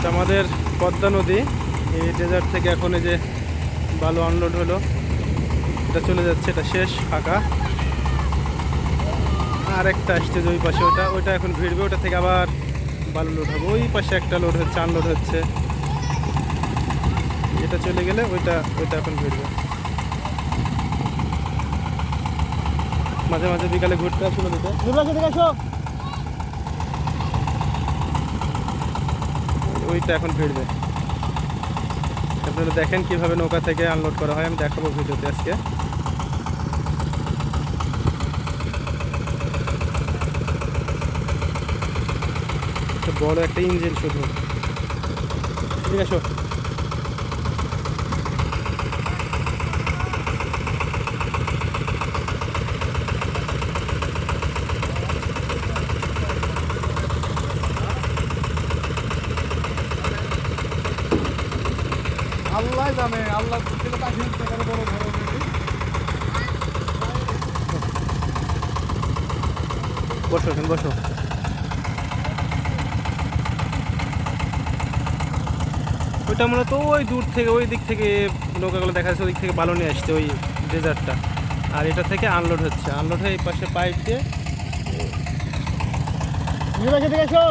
আমাদের পদ্মা নদী, এই ডেজার্ট থেকে এখন এই যে বালু আনলোড হলো, এটা চলে যাচ্ছে, এটা শেষ ফাঁকা। আর একটা আসছে যে ওই পাশে, ওইটা এখন ভিড়বে, ওটা থেকে আবার বালু লোড হবে। ওই পাশে একটা লোড হচ্ছে, আনলোড হচ্ছে, এটা চলে গেলে ওইটা এখন ভিড়বে। মাঝে মাঝে বিকালে ঘুরতে আসলো দিতে, ওইটা এখন ভিড়বে। আপনারা দেখেন কিভাবে নৌকা থেকে আনলোড করা হয়, আমি দেখাবো ভিডিওতে আজকে। বড় একটা ইঞ্জিন শুধু, ঠিক আছে। আল্লাহ জানে, আল্লাহ থেকে তাকে বড় ধরনের বসো এখন বসো। ওইটা মূলত ওই দূর থেকে, ওই দিক থেকে নৌকাগুলো দেখা যাচ্ছে, ওই দিক থেকে বালু নিয়ে আসছে ওই ডেজার্টটা। আর এটা থেকে আনলোড হচ্ছে, আনলোড হয়ে এই পাশে পাইপ দিয়ে। দেখো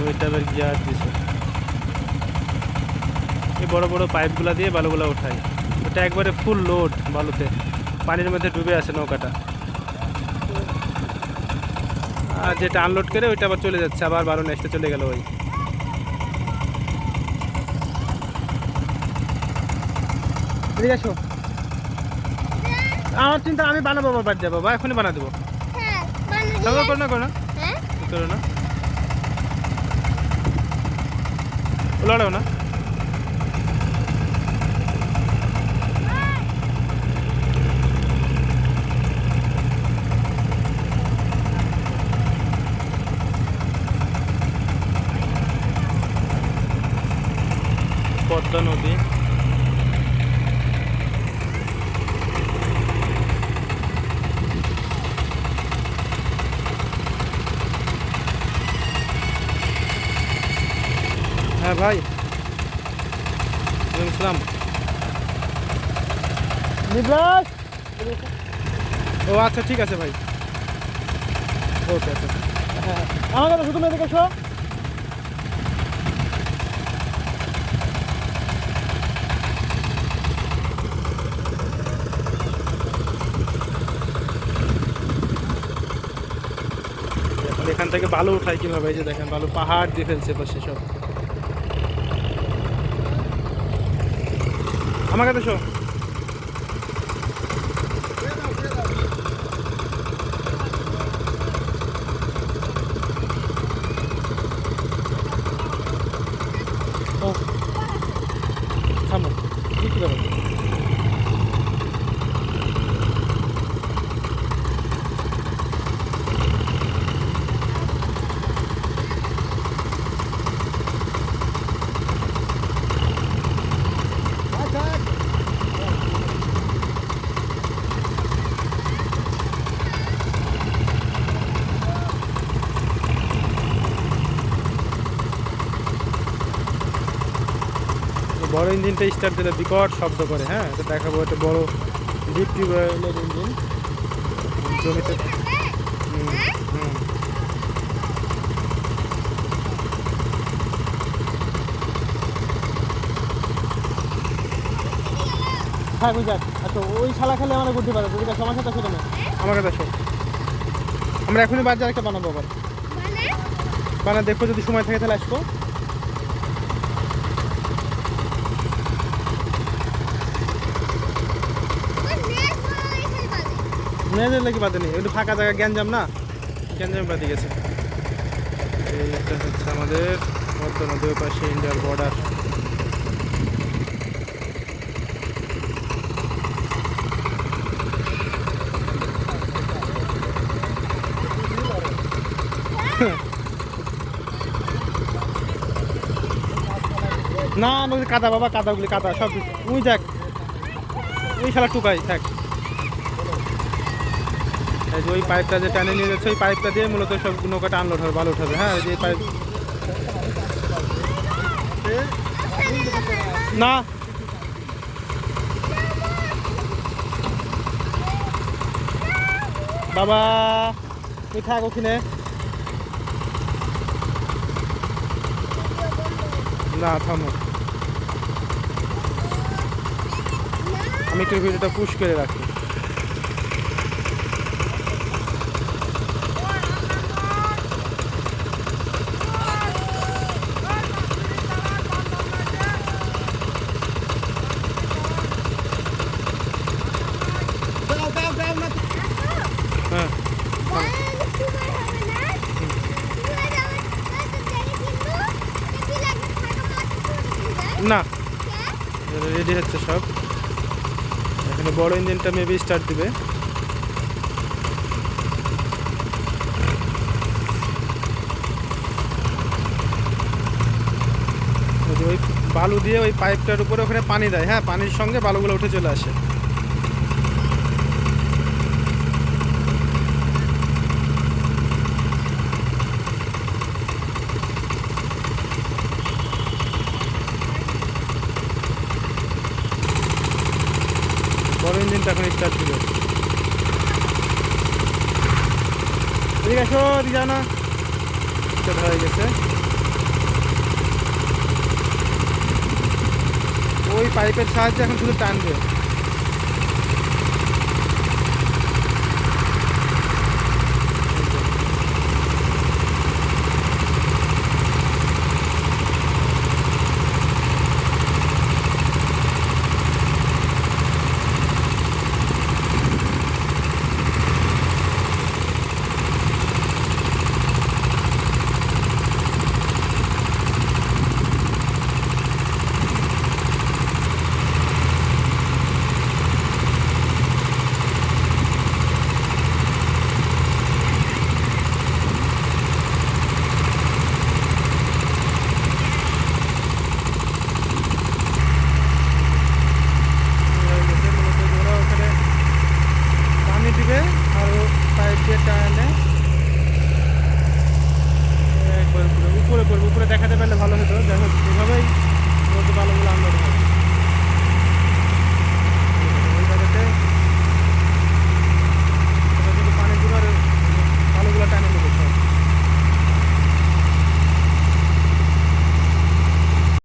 ওইটা আবার গিয়ার দিছে, এই বড় বড় পাইপগুলো দিয়ে বালুগুলো ওঠায়। ওটা একবারে ফুল লোড বালুতে, পানির মধ্যে ডুবে আছে নৌকাটা। আর যেটা আনলোড করে ওইটা আবার চলে যাচ্ছে, আবার বালু নেক্সটে চলে গেল ওই। ঠিক আছে, আমার চিন্তা আমি বানাবো, বাবা যাবো, বাবা এখনই বানা দেবো। করো না, করো না, করো না, লড়াও না। পদ্মা নদী, হ্যাঁ ভাই, ইসলাম ও আচ্ছা ঠিক আছে ভাই, ওকে আচ্ছা। আমার কথা শুধু মেয়ে দেখেছো, এখান থেকে বালু উঠায় কিভাবে, এই যে দেখেন বালু পাহাড় দিয়ে ফেলছে পাশে সব। আমার কাছে শো, থামো কি করো। বড় ইঞ্জিনটা স্টার্ট দিলে বিকট শব্দ করে, হ্যাঁ এটা দেখাবো। এটা বড় ডিপ টিউবওয়েলের ইঞ্জিন, জমিতে। হ্যাঁ বুঝাক। আচ্ছা ওই শালা খেলে আমার বুদ্ধি পারে, বুঝি সমস্যা তো সেখানে। আমার কাছে শো, আমরা এখনই বাজার একটা বানাবো, আবার বানা দেখো, যদি সময় থাকে তাহলে আসবো। মেয়েদের লাগে বাদে নেই, একটু ফাঁকা জায়গা, গ্যাঞ্জাম না, গ্যাঞ্জাম বাদে গেছে। এইটা হচ্ছে আমাদের পদ্মা নদীর পাশে ইন্ডিয়ার বর্ডার। না নদী কাদা বাবা, কাদাগুলি কাদা সব। ওই দেখ, ওই শালা টুকাই থাক। এই যে ওই পাইপটা যে টানে নিয়ে যাচ্ছে, ওই পাইপটা দিয়ে মূলত সব নৌকাটা আনলোড হবে, বালু উঠাবে। হ্যাঁ, ওই যে পাইপ না বাবা তুই থাক ওখানে। না থামো, আমি একটু ভিডিওটা পুশ করে রাখি। হ্যাঁ না, রেডি হচ্ছে সব। এখানে বড় ইঞ্জিনটা মেবি স্টার্ট দিবে। ওই বালু দিয়ে ওই পাইপটার উপরে ওখানে পানি দেয়। হ্যাঁ, পানির সঙ্গে বালুগুলো উঠে চলে আসে। বড় ইঞ্জিনটা এখন স্টার্ট দিবে। এদিকে আসো, এদিকে যাও না, সেটা হয়ে গেছে। ওই পাইপের সাহায্যে এখন শুধু টানবে। দিবে আর পাইপ দিয়ে টানে একবার উপরে পড়বে। উপরে দেখাতে পারলে ভালো হতো, যাই হোক।